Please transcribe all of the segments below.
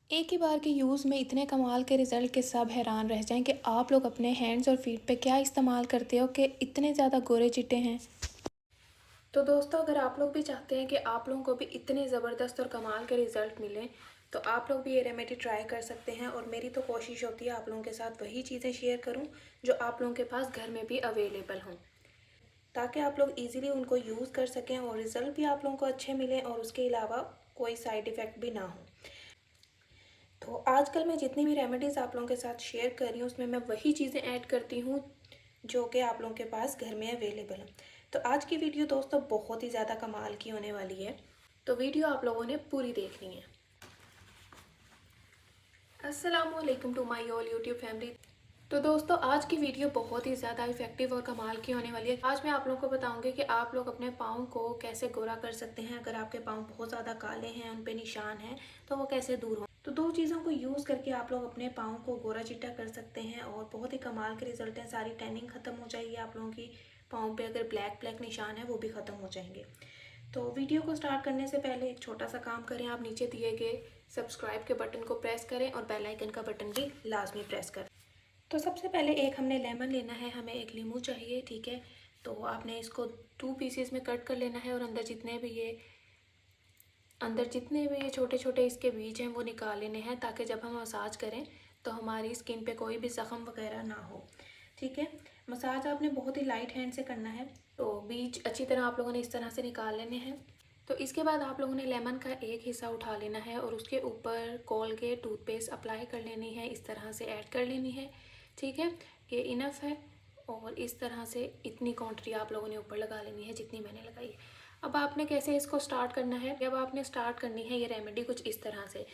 एक ही बार के यूज़ में इतने कमाल के रिज़ल्ट के सब हैरान रह जाएं कि आप लोग अपने हैंड्स और फीट पे क्या इस्तेमाल करते हो कि इतने ज़्यादा गोरे चिट्टे हैं। तो दोस्तों, अगर आप लोग भी चाहते हैं कि आप लोगों को भी इतने ज़बरदस्त और कमाल के रिज़ल्ट मिलें तो आप लोग भी ये रेमेडी ट्राई कर सकते हैं। और मेरी तो कोशिश होती है आप लोगों के साथ वही चीज़ें शेयर करूँ जो आप लोगों के पास घर में भी अवेलेबल हों, ताकि आप लोग ईज़िली उनको यूज़ कर सकें और रिज़ल्ट भी आप लोगों को अच्छे मिलें और उसके अलावा कोई साइड इफ़ेक्ट भी ना हो। तो आजकल मैं जितनी भी रेमेडीज़ आप लोगों के साथ शेयर कर रही हूँ उसमें मैं वही चीज़ें ऐड करती हूँ जो कि आप लोगों के पास घर में अवेलेबल है। तो आज की वीडियो दोस्तों बहुत ही ज़्यादा कमाल की होने वाली है, तो वीडियो आप लोगों ने पूरी देखनी है। अस्सलामुअलैकुम to my all YouTube family. तो दोस्तों, आज की वीडियो बहुत ही ज़्यादा इफेक्टिव और कमाल की होने वाली है। आज मैं आप लोगों को बताऊंगी कि आप लोग अपने पाँव को कैसे गोरा कर सकते हैं। अगर आपके पाँव बहुत ज़्यादा काले हैं, उन पे निशान हैं, तो वो कैसे दूर हो। तो दो चीज़ों को यूज़ करके आप लोग अपने पाँव को गोरा चिट्टा कर सकते हैं और बहुत ही कमाल के रिजल्ट हैं। सारी टैनिंग ख़त्म हो जाएगी आप लोगों की। पाँव पे अगर ब्लैक ब्लैक निशान है वो भी ख़त्म हो जाएंगे। तो वीडियो को स्टार्ट करने से पहले एक छोटा सा काम करें, आप नीचे दिए गए सब्सक्राइब के बटन को प्रेस करें और बेल आइकन का बटन भी लाजमी प्रेस करें। तो सबसे पहले एक हमने लेमन लेना है, हमें एक नींबू चाहिए, ठीक है। तो आपने इसको 2 पीसेस में कट कर लेना है और अंदर जितने भी ये छोटे छोटे इसके बीज हैं वो निकाल लेने हैं, ताकि जब हम मसाज करें तो हमारी स्किन पे कोई भी ज़ख़म वगैरह ना हो, ठीक है। मसाज आपने बहुत ही लाइट हैंड से करना है। तो बीज अच्छी तरह आप लोगों ने इस तरह से निकाल लेने हैं। तो इसके बाद आप लोगों ने लेमन का एक हिस्सा उठा लेना है और उसके ऊपर कोलगेट टूथपेस्ट अप्लाई कर लेनी है, इस तरह से ऐड कर लेनी है, ठीक है। ये इनफ है। और इस तरह से इतनी क्वांटिटी आप लोगों ने ऊपर लगा लेनी है जितनी मैंने लगाई है। अब आपने कैसे इसको स्टार्ट करना है, जब आपने स्टार्ट करनी है ये रेमेडी कुछ इस तरह से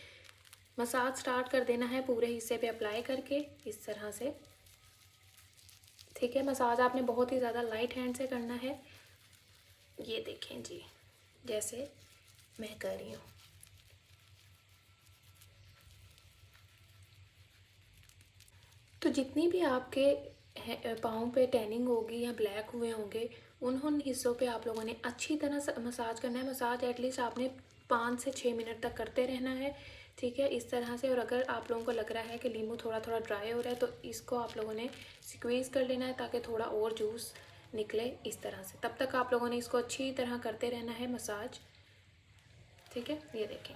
मसाज स्टार्ट कर देना है, पूरे हिस्से पे अप्लाई करके इस तरह से, ठीक है। मसाज आपने बहुत ही ज़्यादा लाइट हैंड से करना है। ये देखें जी, जैसे मैं कर रही हूँ। तो जितनी भी आपके पाँव पे टैनिंग होगी या ब्लैक हुए होंगे, उन हिस्सों पे आप लोगों ने अच्छी तरह से मसाज करना है। मसाज एटलीस्ट आपने 5 से 6 मिनट तक करते रहना है, ठीक है, इस तरह से। और अगर आप लोगों को लग रहा है कि नींबू थोड़ा थोड़ा ड्राई हो रहा है तो इसको आप लोगों ने स्क्वीज़ कर लेना है ताकि थोड़ा और जूस निकले, इस तरह से। तब तक आप लोगों ने इसको अच्छी तरह करते रहना है मसाज, ठीक है। ये देखें,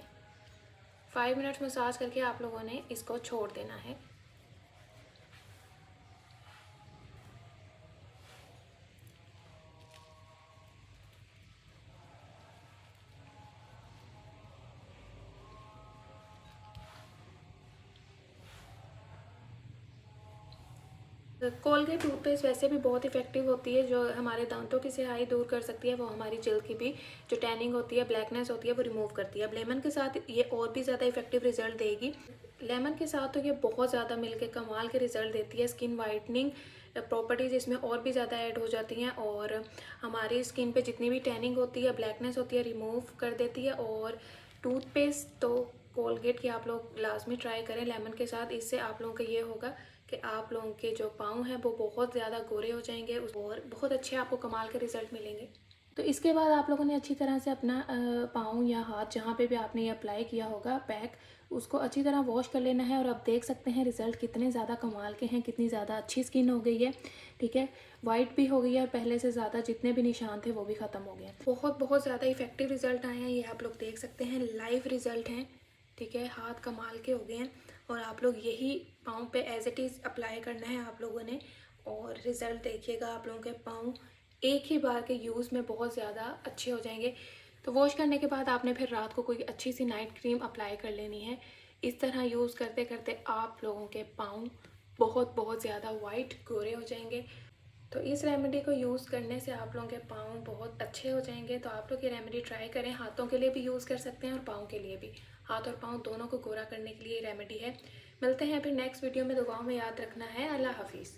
5 मिनट्स मसाज करके आप लोगों ने इसको छोड़ देना है। कोलगेट टूथपेस्ट वैसे भी बहुत इफेक्टिव होती है, जो हमारे दांतों की सिहाई दूर कर सकती है। वो हमारी जल्द की भी जो टैनिंग होती है, ब्लैकनेस होती है, वो रिमूव करती है। अब लेमन के साथ ये और भी ज़्यादा इफेक्टिव रिजल्ट देगी। लेमन के साथ तो ये बहुत ज़्यादा मिलके कमाल के रिजल्ट देती है। स्किन वाइटनिंग प्रॉपर्टीज़ इसमें और भी ज़्यादा ऐड हो जाती हैं और हमारी स्किन पे जितनी भी टैनिंग होती है, ब्लैकनेस होती है, रिमूव कर देती है। और टूथपेस्ट तो कोलगेट की आप लोग लाजमी ट्राई करें लेमन के साथ। इससे आप लोगों का ये होगा कि आप लोगों के जो पाँव हैं वो बहुत ज़्यादा गोरे हो जाएंगे और बहुत अच्छे आपको कमाल के रिजल्ट मिलेंगे। तो इसके बाद आप लोगों ने अच्छी तरह से अपना पाँव या हाथ जहाँ पे भी आपने ये अप्लाई किया होगा पैक, उसको अच्छी तरह वॉश कर लेना है। और आप देख सकते हैं रिज़ल्ट कितने ज़्यादा कमाल के हैं, कितनी ज़्यादा अच्छी स्किन हो गई है, ठीक है। वाइट भी हो गई है और पहले से ज़्यादा जितने भी निशान थे वो भी ख़त्म हो गए हैं। बहुत बहुत ज़्यादा इफेक्टिव रिजल्ट आए हैं, ये आप लोग देख सकते हैं, लाइव रिजल्ट हैं, ठीक है। हाथ कमाल के हो गए हैं और आप लोग यही पाँव पे एज इट इज़ अप्लाई करना है आप लोगों ने। और रिज़ल्ट देखिएगा, आप लोगों के पाँव एक ही बार के यूज़ में बहुत ज़्यादा अच्छे हो जाएंगे। तो वॉश करने के बाद आपने फिर रात को कोई अच्छी सी नाइट क्रीम अप्लाई कर लेनी है। इस तरह यूज़ करते करते आप लोगों के पाँव बहुत बहुत ज़्यादा वाइट गोरे हो जाएंगे। तो इस रेमेडी को यूज़ करने से आप लोगों के पाँव बहुत अच्छे हो जाएंगे। तो आप लोग ये रेमेडी ट्राई करें, हाथों के लिए भी यूज़ कर सकते हैं और पाँव के लिए भी। हाथ और पाँव दोनों को गोरा करने के लिए रेमेडी है। मिलते हैं फिर नेक्स्ट वीडियो में, दुआओं में याद रखना है। अल्लाह हाफिज़।